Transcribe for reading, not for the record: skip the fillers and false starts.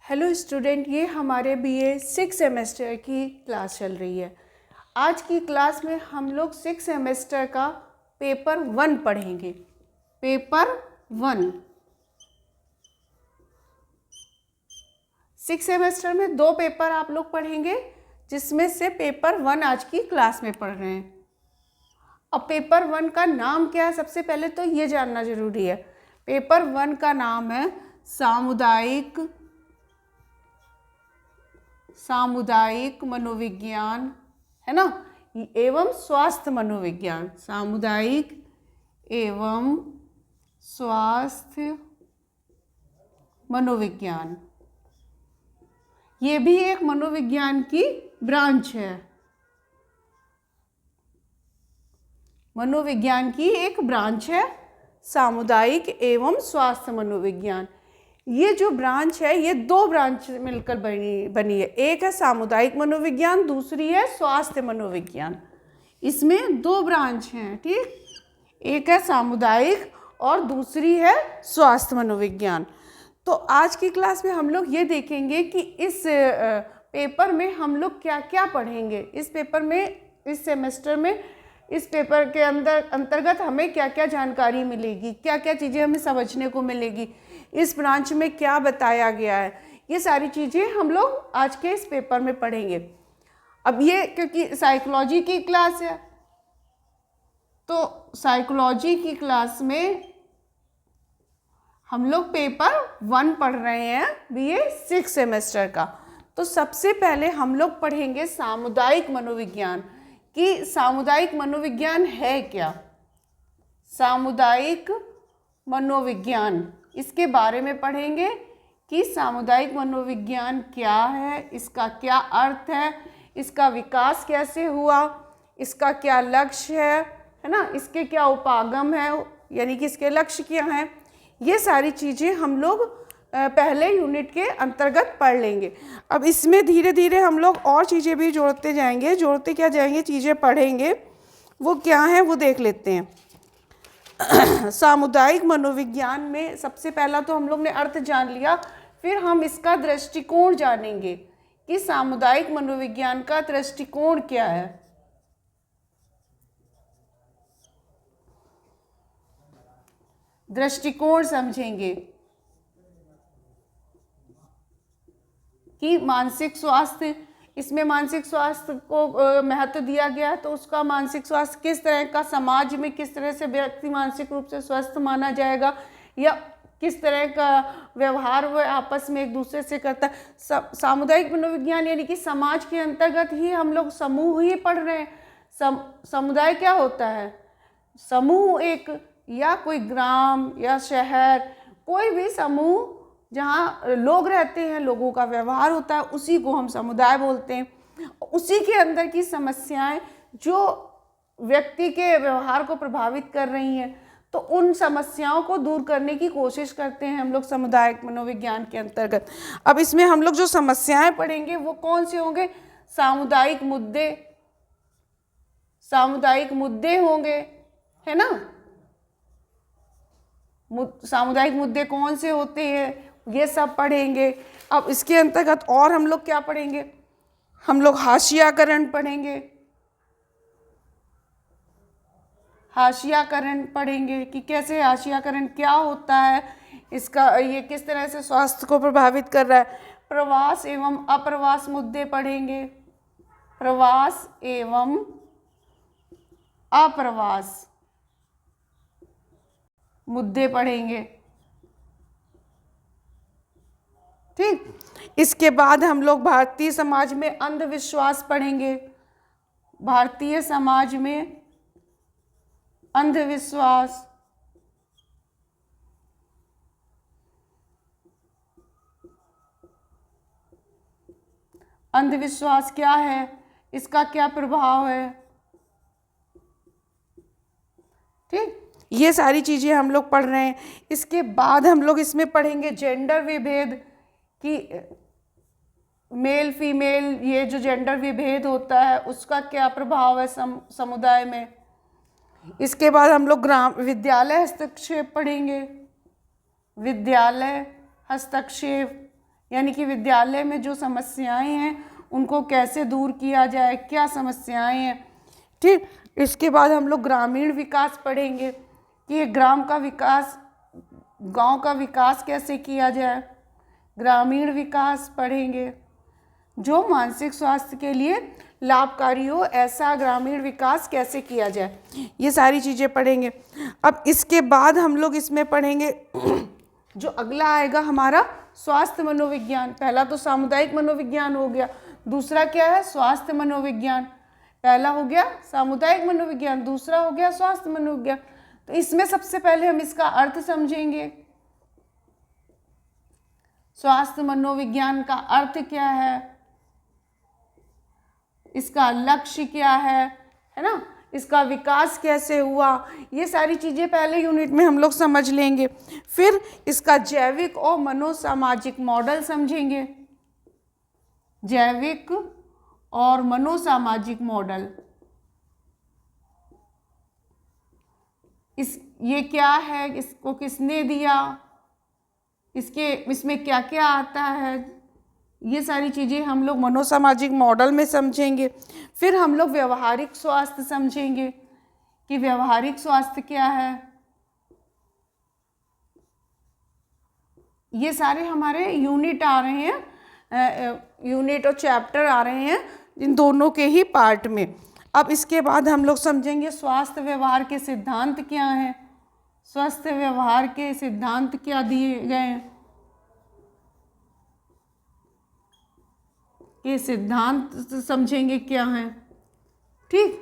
Hello student, ये हमारे BA 6 semester की क्लास चल रही है। आज की क्लास में हम लोग 6 सेमेस्टर का पेपर 1 पढ़ेंगे। पेपर 1 6 सेमेस्टर में 2 पेपर आप लोग पढ़ेंगे, जिसमें से पेपर 1 आज की क्लास में पढ़ रहे हैं। अब पेपर 1 का नाम क्या है, सबसे पहले तो ये जानना जरूरी है। पेपर 1 का नाम है सामुदायिक मनोविज्ञान, है ना, एवं स्वास्थ्य मनोविज्ञान। सामुदायिक एवं स्वास्थ्य मनोविज्ञान, ये भी एक मनोविज्ञान की ब्रांच है। मनोविज्ञान की एक ब्रांच है सामुदायिक एवं स्वास्थ्य मनोविज्ञान। ये जो ब्रांच है, ये 2 ब्रांच मिलकर बनी है। एक है सामुदायिक मनोविज्ञान, दूसरी है स्वास्थ्य मनोविज्ञान। इसमें 2 ब्रांच हैं, ठीक। एक है सामुदायिक और दूसरी है स्वास्थ्य मनोविज्ञान। तो आज की क्लास में हम लोग ये देखेंगे कि इस पेपर में हम लोग क्या क्या पढ़ेंगे। इस पेपर में, इस सेमेस्टर में, इस पेपर के अंतर्गत हमें क्या क्या जानकारी मिलेगी, क्या क्या चीज़ें हमें समझने को मिलेगी, इस ब्रांच में क्या बताया गया है, ये सारी चीज़ें हम लोग आज के इस पेपर में पढ़ेंगे। अब ये क्योंकि साइकोलॉजी की क्लास है, तो साइकोलॉजी की क्लास में हम लोग पेपर 1 पढ़ रहे हैं बीए 6 सेमेस्टर का। तो सबसे पहले हम लोग पढ़ेंगे सामुदायिक मनोविज्ञान कि सामुदायिक मनोविज्ञान है क्या। सामुदायिक मनोविज्ञान, इसके बारे में पढ़ेंगे कि सामुदायिक मनोविज्ञान क्या है, इसका क्या अर्थ है, इसका विकास कैसे हुआ, इसका क्या लक्ष्य है ना, इसके क्या उपागम है, यानी कि इसके लक्ष्य क्या हैं। ये सारी चीज़ें हम लोग पहले यूनिट के अंतर्गत पढ़ लेंगे। अब इसमें धीरे धीरे हम लोग और चीज़ें भी जोड़ते जाएंगे। जोड़ते क्या जाएंगे, चीज़ें पढ़ेंगे, वो क्या हैं वो देख लेते हैं। सामुदायिक मनोविज्ञान में सबसे पहला तो हम लोग ने अर्थ जान लिया, फिर हम इसका दृष्टिकोण जानेंगे कि सामुदायिक मनोविज्ञान का दृष्टिकोण क्या है। दृष्टिकोण समझेंगे कि मानसिक स्वास्थ्य, इसमें मानसिक स्वास्थ्य को महत्व दिया गया है, तो उसका मानसिक स्वास्थ्य किस तरह का, समाज में किस तरह से व्यक्ति मानसिक रूप से स्वस्थ माना जाएगा, या किस तरह का व्यवहार वह आपस में एक दूसरे से करता है। सामुदायिक मनोविज्ञान यानी कि समाज के अंतर्गत ही हम लोग समूह ही पढ़ रहे हैं। समुदाय क्या होता है, समूह, एक या कोई ग्राम या शहर, कोई भी समूह जहाँ लोग रहते हैं, लोगों का व्यवहार होता है, उसी को हम समुदाय बोलते हैं। उसी के अंदर की समस्याएं जो व्यक्ति के व्यवहार को प्रभावित कर रही हैं, तो उन समस्याओं को दूर करने की कोशिश करते हैं हम लोग सामुदायिक मनोविज्ञान के अंतर्गत। अब इसमें हम लोग जो समस्याएं पढ़ेंगे वो कौन से होंगे, सामुदायिक मुद्दे होंगे, है ना। सामुदायिक मुद्दे कौन से होते हैं, ये सब पढ़ेंगे। अब इसके अंतर्गत और हम लोग क्या पढ़ेंगे, हम लोग हाशियाकरण पढ़ेंगे। हाशियाकरण पढ़ेंगे कि कैसे हाशियाकरण क्या होता है, इसका ये किस तरह से स्वास्थ्य को प्रभावित कर रहा है। प्रवास एवं अप्रवास मुद्दे पढ़ेंगे, प्रवास एवं अप्रवास मुद्दे पढ़ेंगे, ठीक। इसके बाद हम लोग भारतीय समाज में अंधविश्वास पढ़ेंगे। भारतीय समाज में अंधविश्वास, अंधविश्वास क्या है, इसका क्या प्रभाव है, ठीक। ये सारी चीज़ें हम लोग पढ़ रहे हैं। इसके बाद हम लोग इसमें पढ़ेंगे जेंडर विभेद कि मेल फीमेल, ये जो जेंडर विभेद होता है उसका क्या प्रभाव है समुदाय में। इसके बाद हम लोग विद्यालय हस्तक्षेप पढ़ेंगे। विद्यालय हस्तक्षेप यानी कि विद्यालय में जो समस्याएं हैं उनको कैसे दूर किया जाए, क्या समस्याएं हैं। ठीक, इसके बाद हम लोग ग्रामीण विकास पढ़ेंगे कि ये ग्राम का विकास, गांव का विकास कैसे किया जाए। ग्रामीण विकास पढ़ेंगे, जो मानसिक स्वास्थ्य के लिए लाभकारी हो, ऐसा ग्रामीण विकास कैसे किया जाए, ये सारी चीज़ें पढ़ेंगे। अब इसके बाद हम लोग इसमें पढ़ेंगे जो अगला आएगा हमारा स्वास्थ्य मनोविज्ञान। पहला तो सामुदायिक मनोविज्ञान हो गया, दूसरा क्या है, स्वास्थ्य मनोविज्ञान। पहला हो गया सामुदायिक मनोविज्ञान, दूसरा हो गया स्वास्थ्य मनोविज्ञान। तो इसमें सबसे पहले हम इसका अर्थ समझेंगे। स्वास्थ्य मनोविज्ञान का अर्थ क्या है, इसका लक्ष्य क्या है ना, इसका विकास कैसे हुआ, ये सारी चीज़ें पहले यूनिट में हम लोग समझ लेंगे। फिर इसका जैविक और मनोसामाजिक मॉडल समझेंगे। जैविक और मनोसामाजिक मॉडल, ये क्या है, इसको किसने दिया, इसमें क्या क्या आता है, ये सारी चीज़ें हम लोग मनोसामाजिक मॉडल में समझेंगे। फिर हम लोग व्यवहारिक स्वास्थ्य समझेंगे कि व्यवहारिक स्वास्थ्य क्या है। ये सारे हमारे यूनिट आ रहे हैं, यूनिट और चैप्टर आ रहे हैं इन दोनों के ही पार्ट में। अब इसके बाद हम लोग समझेंगे स्वास्थ्य व्यवहार के सिद्धांत क्या हैं, स्वस्थ व्यवहार के सिद्धांत क्या दिए गए हैं, ये सिद्धांत समझेंगे क्या हैं। ठीक,